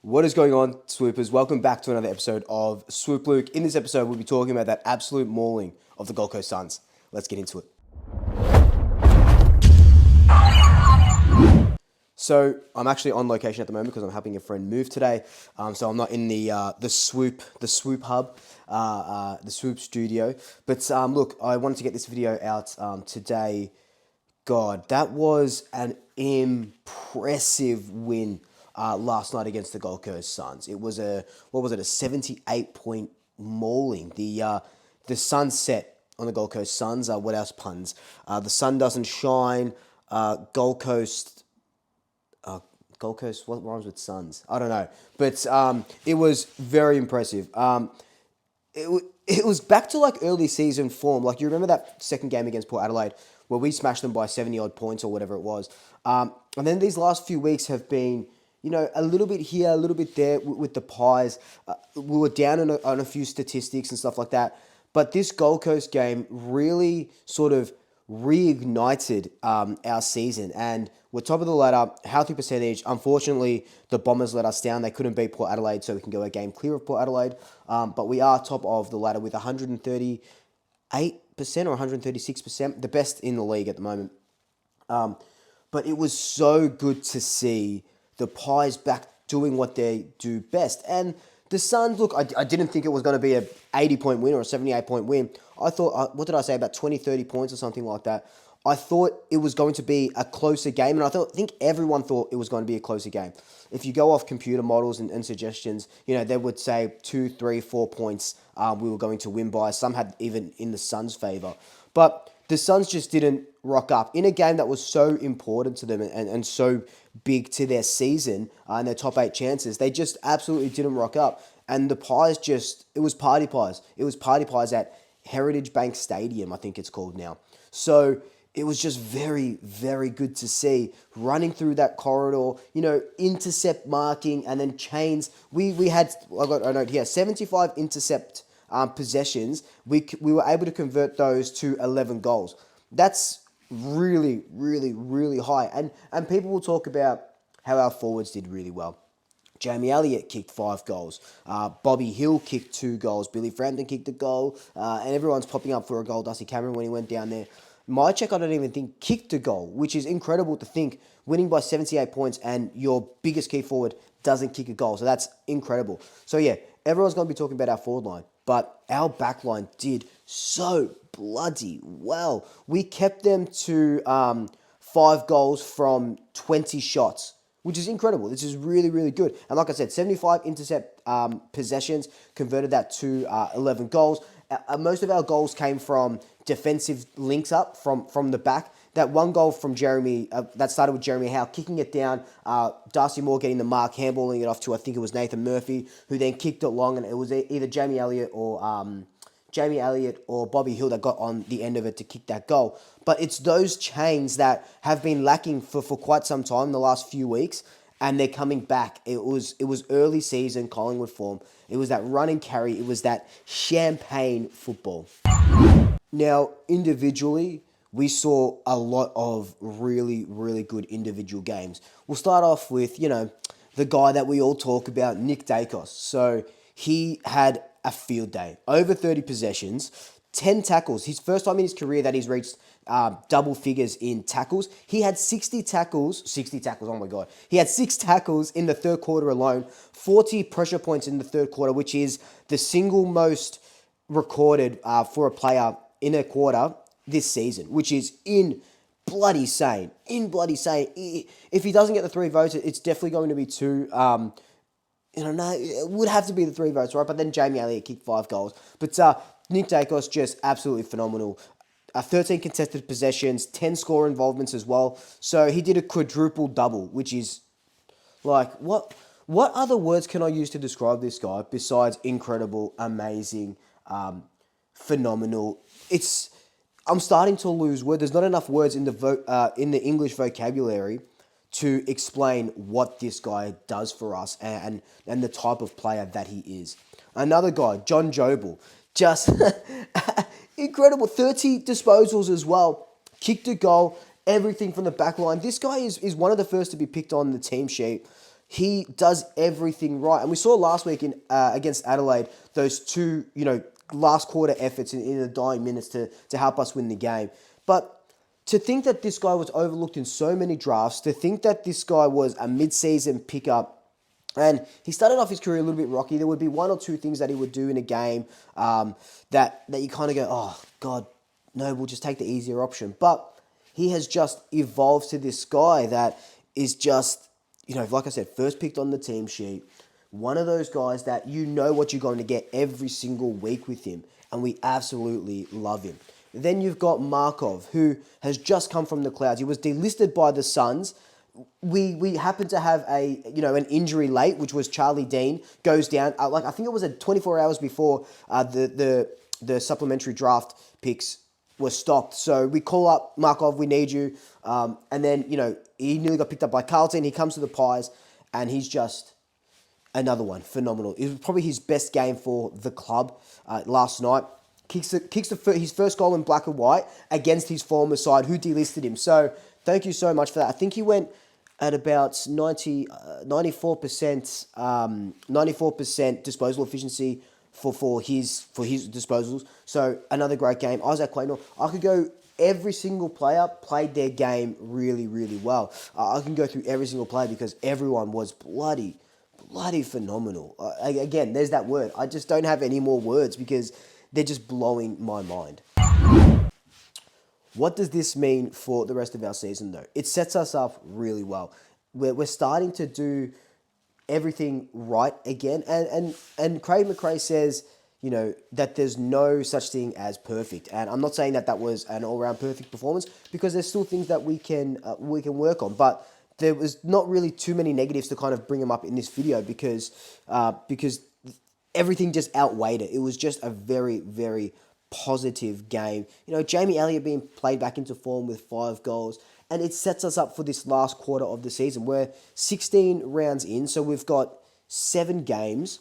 What is going on, Swoopers? Welcome back to another episode of Swoop Luke. In this episode, we'll be talking about that absolute mauling of the Gold Coast Suns. Let's get into it. So I'm actually on location at the moment because I'm helping a friend move today. So I'm not in the Swoop hub, the Swoop studio. But look, I wanted to get this video out today. God, that was an impressive win last night against the Gold Coast Suns. It was a 78-point mauling. The sunset on the Gold Coast Suns. What else puns? The sun doesn't shine. Gold Coast. Gold Coast, what rhymes with Suns? I don't know. But it was very impressive. It was back to like early season form. Like you remember that second game against Port Adelaide where we smashed them by 70 odd points or whatever it was. And then these last few weeks have been, a little bit here, a little bit there with the Pies. We were down on a few statistics and stuff like that. But this Gold Coast game really sort of reignited our season, and we're top of the ladder, healthy percentage. Unfortunately, the Bombers let us down. They couldn't beat Port Adelaide, so we can go a game clear of Port Adelaide. But we are top of the ladder with 138% or 136%, the best in the league at the moment. But it was so good to see the Pies back doing what they do best. And the Suns, look, I didn't think it was going to be a 80-point win or a 78-point win. I thought, what did I say, about 20, 30 points or something like that. I thought it was going to be a closer game, and I think everyone thought it was going to be a closer game. If you go off computer models and suggestions, they would say 2, 3, 4 points we were going to win by. Some had even in the Suns' favour. But the Suns just didn't rock up in a game that was so important to them and so big to their season and their top 8 chances. They just absolutely didn't rock up. And the Pies it was party pies. It was party pies at Heritage Bank Stadium, I think it's called now. So it was just very, very good to see running through that corridor, intercept marking and then chains. We had, I got a note here, 75 intercept possessions. We were able to convert those to 11 goals. That's really, really, really high. And people will talk about how our forwards did really well. Jamie Elliott kicked 5 goals. Bobby Hill kicked 2 goals. Billy Frampton kicked a goal. And everyone's popping up for a goal. Dusty Cameron, when he went down there. Mychek, I don't even think, kicked a goal, which is incredible to think. Winning by 78 points and your biggest key forward doesn't kick a goal. So that's incredible. So yeah, everyone's going to be talking about our forward line. But our back line did so bloody well. We kept them to 5 goals from 20 shots, which is incredible. This is really, really good. And like I said, 75 intercept possessions, converted that to 11 goals. Most of our goals came from defensive links up from the back. That one goal from Jeremy, that started with Jeremy Howe kicking it down, Darcy Moore getting the mark, handballing it off to, I think it was Nathan Murphy, who then kicked it long, and it was either Jamie Elliott or Bobby Hill that got on the end of it to kick that goal. But it's those chains that have been lacking for quite some time the last few weeks, and they're coming back. It was early season Collingwood form. It was that run and carry. It was that champagne football. Now, individually, we saw a lot of really, really good individual games. We'll start off with, the guy that we all talk about, Nick Dacos. So he had a field day. Over 30 possessions, 10 tackles. His first time in his career that he's reached double figures in tackles. He had 60 tackles, oh my God. He had 6 tackles in the third quarter alone, 40 pressure points in the third quarter, which is the single most recorded for a player in a quarter this season, which is bloody sane. If he doesn't get the 3 votes, it's definitely going to be 2. No, it would have to be the 3 votes, right? But then Jamie Elliott kicked 5 goals. But Nick Dacos, just absolutely phenomenal. 13 contested possessions, 10 score involvements as well. So he did a quadruple double, which is like, what other words can I use to describe this guy besides incredible, amazing, phenomenal? I'm starting to lose words. There's not enough words in the English vocabulary to explain what this guy does for us and the type of player that he is. Another guy, John Jobel, just incredible. 30 disposals as well. Kicked a goal, everything from the back line. This guy is one of the first to be picked on the team sheet. he does everything right. And we saw last week in against Adelaide, those two, last quarter efforts in the dying minutes to help us win the game. But to think that this guy was overlooked in so many drafts, to think that this guy was a mid-season pickup, and he started off his career a little bit rocky. There would be one or two things that he would do in a game that you kind of go, oh, God, no, we'll just take the easier option. But he has just evolved to this guy that is just, like I said, first picked on the team sheet. One of those guys that you know what you're going to get every single week with him. And we absolutely love him. Then you've got Markov, who has just come from the clouds. He was delisted by the Suns. We happened to have an injury late, which was Charlie Dean goes down. I think it was 24 hours before the supplementary draft picks were stopped. So we call up Markov, we need you. And then, he nearly got picked up by Carlton. He comes to the Pies, and he's just another one. Phenomenal. It was probably his best game for the club last night. Kicks his first goal in black and white against his former side, who delisted him. So thank you so much for that. I think he went at about 94% disposal efficiency for his disposals. So another great game. Isaac Quaynor. I could go. Every single player played their game really, really well. I can go through every single player because everyone was bloody phenomenal. Again, there's that word. I just don't have any more words because they're just blowing my mind. What does this mean for the rest of our season, though? It sets us up really well. We're starting to do everything right again. And Craig McRae says, that there's no such thing as perfect. And I'm not saying that was an all-round perfect performance because there's still things that we can work on. But there was not really too many negatives to kind of bring them up in this video because everything just outweighed it. It was just a very, very positive game. Jamie Elliott being played back into form with 5 goals. And it sets us up for this last quarter of the season. We're 16 rounds in, so we've got 7 games.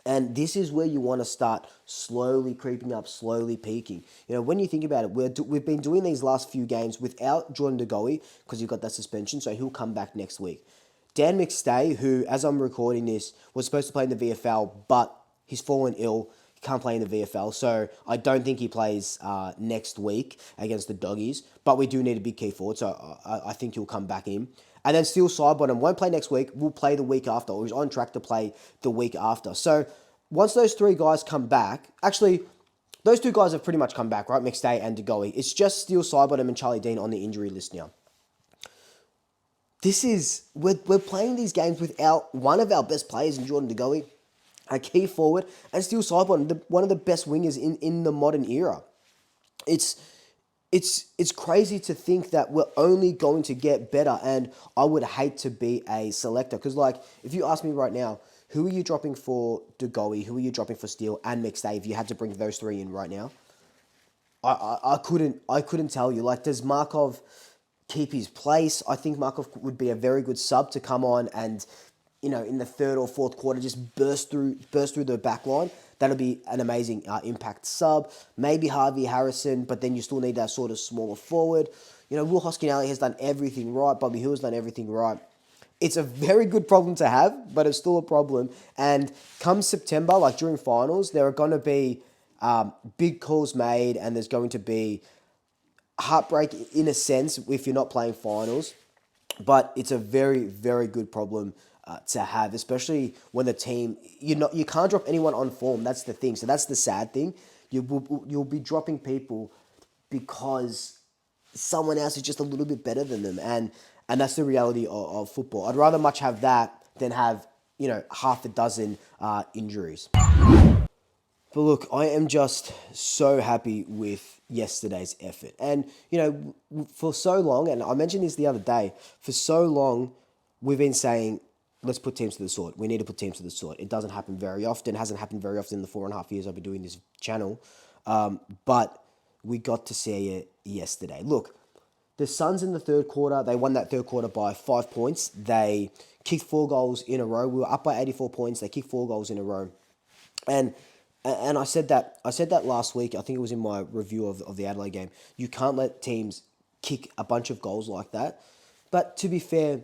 And this is where you want to start slowly creeping up, slowly peaking. When you think about it, we've been doing these last few games without Jordan De Goey because you've got that suspension, so he'll come back next week. Dan McStay, who, as I'm recording this, was supposed to play in the VFL, but he's fallen ill. He can't play in the VFL, so I don't think he plays next week against the Doggies. But we do need a big key forward, so I think he'll come back in. And then Steele Sidebottom won't play next week. We'll play the week after, or he's on track to play the week after. So once those 3 guys come back, actually, those 2 guys have pretty much come back, right? McStay and De Goey. It's just Steele Sidebottom and Charlie Dean on the injury list now. We're playing these games without one of our best players in Jordan De Goey, a key forward, and Steele Sidebottom, one of the best wingers in the modern era. It's crazy to think that we're only going to get better, and I would hate to be a selector because, if you ask me right now, who are you dropping for De Goey, who are you dropping for Steele and McStay if you had to bring those 3 in right now? I couldn't tell you. Does Markov keep his place? I think Markov would be a very good sub to come on and, in the 3rd or 4th quarter, just burst through the back line. That'll be an amazing impact sub. Maybe Harvey Harrison, but then you still need that sort of smaller forward. Will Hoskinelli has done everything right. Bobby Hill has done everything right. It's a very good problem to have, but it's still a problem. And come September, during finals, there are going to be big calls made, and there's going to be heartbreak in a sense if you're not playing finals. But it's a very, very good problem to have, especially when the team, you can't drop anyone on form. That's the thing. So that's the sad thing. You'll be dropping people because someone else is just a little bit better than them, and that's the reality of football. I'd rather much have that than have half a dozen injuries. But look, I am just so happy with yesterday's effort. And, for so long, and I mentioned this the other day, for so long, we've been saying, let's put teams to the sword. We need to put teams to the sword. It doesn't happen very often. It hasn't happened very often in the 4.5 years I've been doing this channel. But we got to see it yesterday. Look, the Suns in the 3rd quarter, they won that 3rd quarter by 5 points. They kicked 4 goals in a row. We were up by 84 points. They kicked 4 goals in a row. And I said that last week. I think it was in my review of the Adelaide game. You can't let teams kick a bunch of goals like that. But to be fair,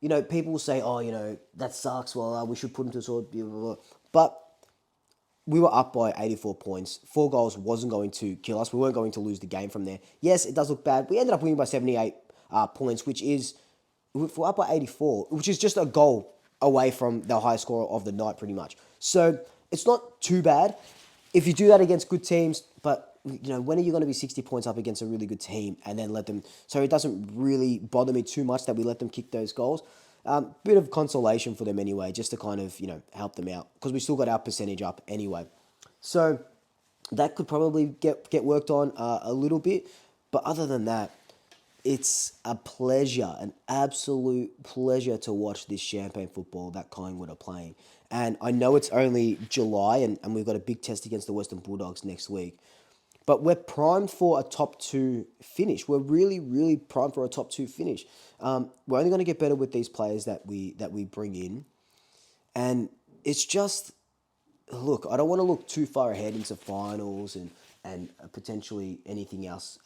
people will say, oh, that sucks. Well, we should put him to the sword, blah, blah, blah. But we were up by 84 points. 4 goals wasn't going to kill us. We weren't going to lose the game from there. Yes, it does look bad. We ended up winning by 78 points, which is, if we're up by 84, which is just a goal away from the highest score of the night, pretty much. So it's not too bad if you do that against good teams, but when are you going to be 60 points up against a really good team and then let them? So it doesn't really bother me too much that we let them kick those goals. Bit of consolation for them anyway, just to kind of help them out because we still got our percentage up anyway. So that could probably get worked on a little bit, but other than that, it's a pleasure, an absolute pleasure to watch this champagne football that Collingwood are playing. And I know it's only July and we've got a big test against the Western Bulldogs next week. But we're primed for a top two finish. We're really, really primed for a top two finish. We're only going to get better with these players that we bring in. And it's just, look, I don't want to look too far ahead into finals and potentially anything else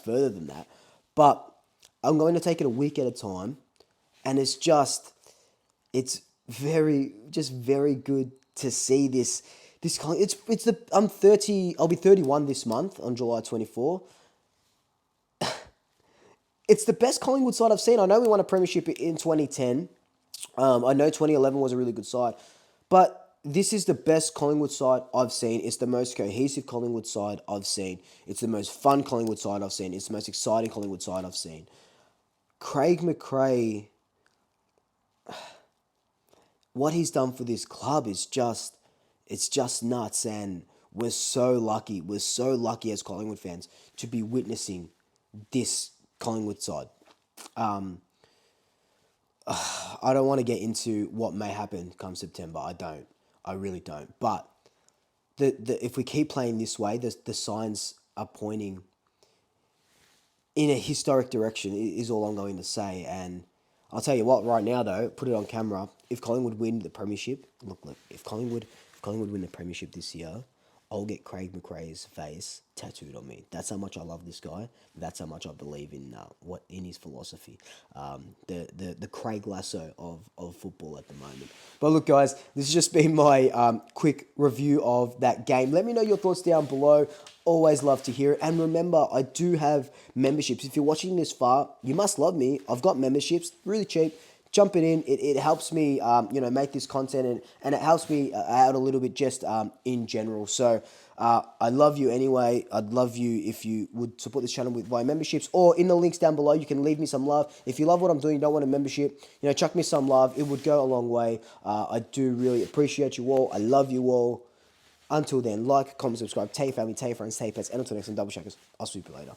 further than that. But I'm going to take it a week at a time. And it's very good to see this. I'm 30. I'll be 31 this month on July 24. It's the best Collingwood side I've seen. I know we won a premiership in 2010. I know 2011 was a really good side, but this is the best Collingwood side I've seen. It's the most cohesive Collingwood side I've seen. It's the most fun Collingwood side I've seen. It's the most exciting Collingwood side I've seen. Craig McRae, what he's done for this club is it's just nuts, and we're so lucky. We're so lucky as Collingwood fans to be witnessing this Collingwood side. I don't want to get into what may happen come September. I don't. I really don't. But if we keep playing this way, the signs are pointing in a historic direction, is all I'm going to say. And I'll tell you what, right now though, put it on camera. If Collingwood win the premiership, look, if Collingwood win the premiership this year, I'll get Craig McRae's face tattooed on me. That's how much I love this guy. That's how much I believe in his philosophy. The Craig Lasso of football at the moment. But look, guys, this has just been my quick review of that game. Let me know your thoughts down below. Always love to hear it. And remember, I do have memberships. If you're watching this far, you must love me. I've got memberships, really cheap. Jump it in. It helps me, make this content, and it helps me out a little bit just in general. So I love you anyway. I'd love you if you would support this channel via memberships, or in the links down below, you can leave me some love. If you love what I'm doing, you don't want a membership, chuck me some love. It would go a long way. I do really appreciate you all. I love you all. Until then, like, comment, subscribe, tell your family, tell your friends, tell your pets, and until next time, double checkers. I'll sweep you later.